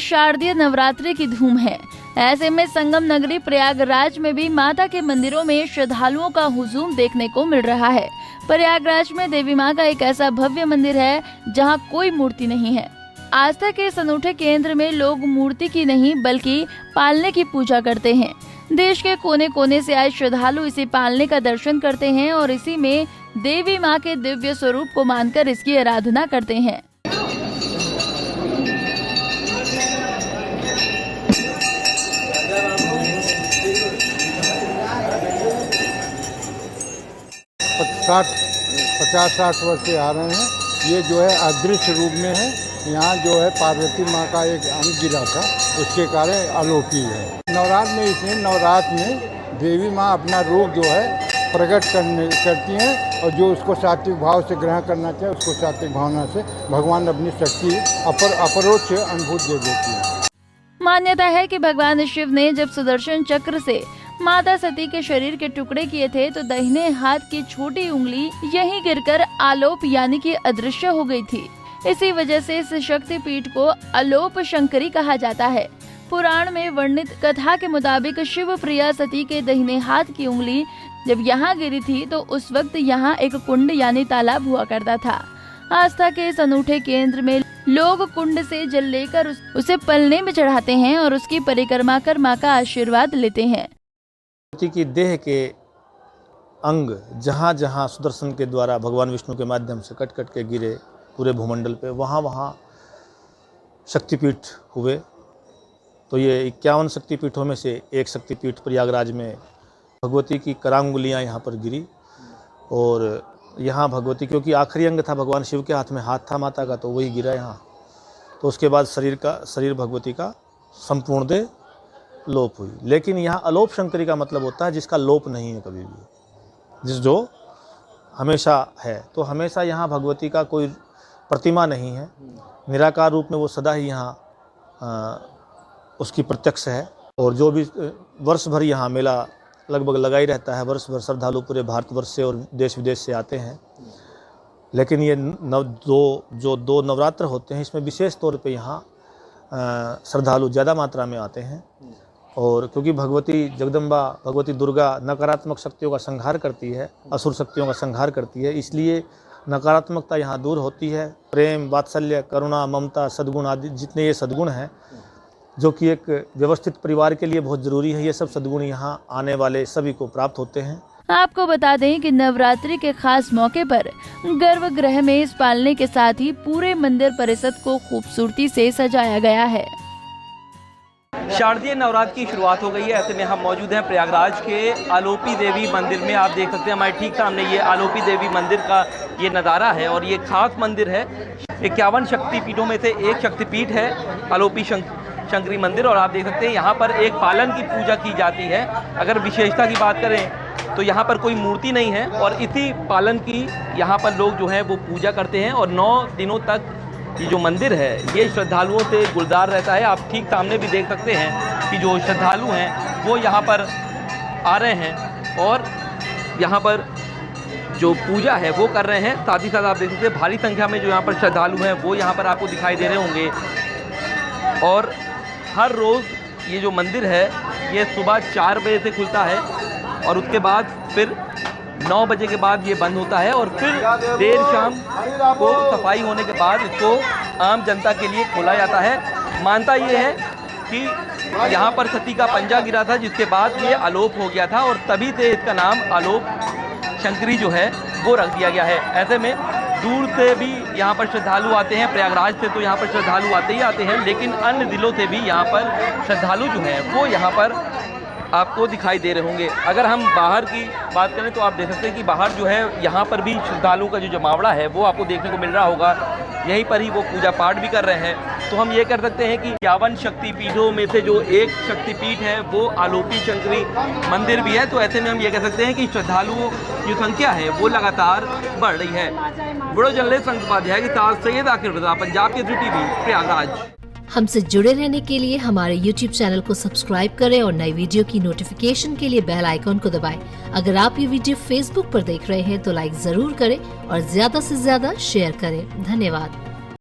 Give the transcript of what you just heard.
शारदीय नवरात्रि की धूम है। ऐसे में संगम नगरी प्रयागराज में भी माता के मंदिरों में श्रद्धालुओं का हुजूम देखने को मिल रहा है। प्रयागराज में देवी माँ का एक ऐसा भव्य मंदिर है जहाँ कोई मूर्ति नहीं है। आस्था के इस अनूठे केंद्र में लोग मूर्ति की नहीं बल्कि पालने की पूजा करते हैं। देश के कोने कोने से आए श्रद्धालु इसी पालने का दर्शन करते हैं और इसी में देवी माँ के दिव्य स्वरूप को मानकर इसकी आराधना करते हैं। 50-60 वर्ष से आ रहे हैं। ये जो है अदृश्य रूप में है। यहाँ जो है पार्वती माँ का एक अंग गिरा था, उसके कारण अलौकिक है। नवरात्र में इसमें नवरात्र में देवी माँ अपना रूप जो है प्रकट करती हैं और जो उसको सात्विक भाव से ग्रहण करना चाहिए उसको सात्विक भावना से भगवान अपनी शक्ति अपरोक्ष अनुभूत दे देती है। मान्यता है कि भगवान शिव ने जब सुदर्शन चक्र से माता सती के शरीर के टुकड़े किए थे तो दाहिने हाथ की छोटी उंगली यहीं गिरकर आलोप यानी कि अदृश्य हो गई थी। इसी वजह से इस शक्ति पीठ को आलोप शंकरी कहा जाता है। पुराण में वर्णित कथा के मुताबिक शिव प्रिया सती के दाहिने हाथ की उंगली जब यहाँ गिरी थी तो उस वक्त यहाँ एक कुंड यानी तालाब हुआ करता था। आस्था के इस अनूठे केंद्र में लोग कुंड से जल लेकर उसे पलने में चढ़ाते हैं और उसकी परिक्रमा कर माँ का आशीर्वाद लेते हैं। की देह के अंग जहाँ जहाँ सुदर्शन के द्वारा भगवान विष्णु के माध्यम से कट कट के गिरे पूरे भूमंडल पे, वहाँ वहाँ शक्तिपीठ हुए। तो ये 51 शक्तिपीठों में से एक शक्तिपीठ प्रयागराज में भगवती की करांगुलियाँ यहाँ पर गिरी। और यहाँ भगवती, क्योंकि आखिरी अंग था भगवान शिव के हाथ में, हाथ था माता का, तो वही गिरा यहाँ। तो उसके बाद शरीर भगवती का संपूर्ण देह लोप हुई। लेकिन यहाँ अलोप शंकरी का मतलब होता है जिसका लोप नहीं है कभी भी, जो हमेशा है। तो हमेशा यहाँ भगवती का कोई प्रतिमा नहीं है, निराकार रूप में वो सदा ही यहाँ उसकी प्रत्यक्ष है। और जो भी वर्ष भर यहाँ मेला लगभग लगा ही रहता है, वर्ष भर श्रद्धालु पूरे भारतवर्ष से और देश विदेश से आते हैं। लेकिन ये दो नवरात्र होते हैं, इसमें विशेष तौर पे यहाँ श्रद्धालु ज़्यादा मात्रा में आते हैं। और क्योंकि भगवती जगदम्बा, भगवती दुर्गा नकारात्मक शक्तियों का संहार करती है, असुर शक्तियों का संहार करती है, इसलिए नकारात्मकता यहाँ दूर होती है। प्रेम, वात्सल्य, करुणा, ममता, सद्गुण आदि जितने ये सद्गुण हैं जो कि एक व्यवस्थित परिवार के लिए बहुत ज़रूरी है, ये सब सद्गुण यहाँ आने वाले सभी को प्राप्त होते हैं। आपको बता दें कि नवरात्रि के खास मौके पर गर्भगृह में इस पालने के साथ ही पूरे मंदिर परिसर को खूबसूरती से सजाया गया है। शारदीय नवरात्र की शुरुआत हो गई है। ऐसे में हम मौजूद हैं प्रयागराज के आलोपी देवी मंदिर में। आप देख सकते हैं हमारे ठीक सामने ये आलोपी देवी मंदिर का ये नज़ारा है और ये खास मंदिर है। 51 शक्तिपीठों में से एक शक्तिपीठ है आलोपी शंकरी मंदिर। और आप देख सकते हैं यहाँ पर एक पालन की पूजा की जाती है। अगर विशेषता की बात करें तो यहाँ पर कोई मूर्ति नहीं है और इसी पालन की यहाँ पर लोग जो है वो पूजा करते हैं। और 9 दिनों तक ये जो मंदिर है ये श्रद्धालुओं से गुलजार रहता है। आप ठीक सामने भी देख सकते हैं कि जो श्रद्धालु हैं वो यहाँ पर आ रहे हैं और यहाँ पर जो पूजा है वो कर रहे हैं। साथ ही साथ आप देख सकते हैं भारी संख्या में जो यहाँ पर श्रद्धालु हैं वो यहाँ पर आपको दिखाई दे रहे होंगे। और हर रोज़ ये जो मंदिर है ये सुबह 4 बजे से खुलता है और उसके बाद फिर 9 बजे के बाद ये बंद होता है और फिर देर शाम को सफाई होने के बाद इसको आम जनता के लिए खोला जाता है। मानता ये है कि यहाँ पर सती का पंजा गिरा था जिसके बाद ये आलोप हो गया था और तभी से इसका नाम आलोप शंकरी जो है वो रख दिया गया है। ऐसे में दूर से भी यहाँ पर श्रद्धालु आते हैं। प्रयागराज से तो यहाँ पर श्रद्धालु आते ही आते हैं, लेकिन अन्य जिलों से भी यहाँ पर श्रद्धालु जो हैं वो यहाँ पर आपको दिखाई दे रहे होंगे। अगर हम बाहर की बात करें तो आप देख सकते हैं कि बाहर जो है यहाँ पर भी श्रद्धालुओं का जो जमावड़ा है वो आपको देखने को मिल रहा होगा। यहीं पर ही वो पूजा पाठ भी कर रहे हैं। तो हम ये कर सकते हैं कि 51 शक्तिपीठों में से जो एक शक्तिपीठ है वो आलोपी शंकरी मंदिर भी है। तो ऐसे में हम ये कह सकते हैं कि श्रद्धालुओं की संख्या है वो लगातार बढ़ रही है। वीडियो जर्नलिस्ट उपाध्याय के साथ सैयद आखिर रज़ा, पंजाब केसरी टीवी, प्रयागराज। हमसे जुड़े रहने के लिए हमारे YouTube चैनल को सब्सक्राइब करें और नई वीडियो की नोटिफिकेशन के लिए बेल आइकॉन को दबाएं। अगर आप ये वीडियो Facebook पर देख रहे हैं तो लाइक जरूर करें और ज्यादा से ज्यादा शेयर करें। धन्यवाद।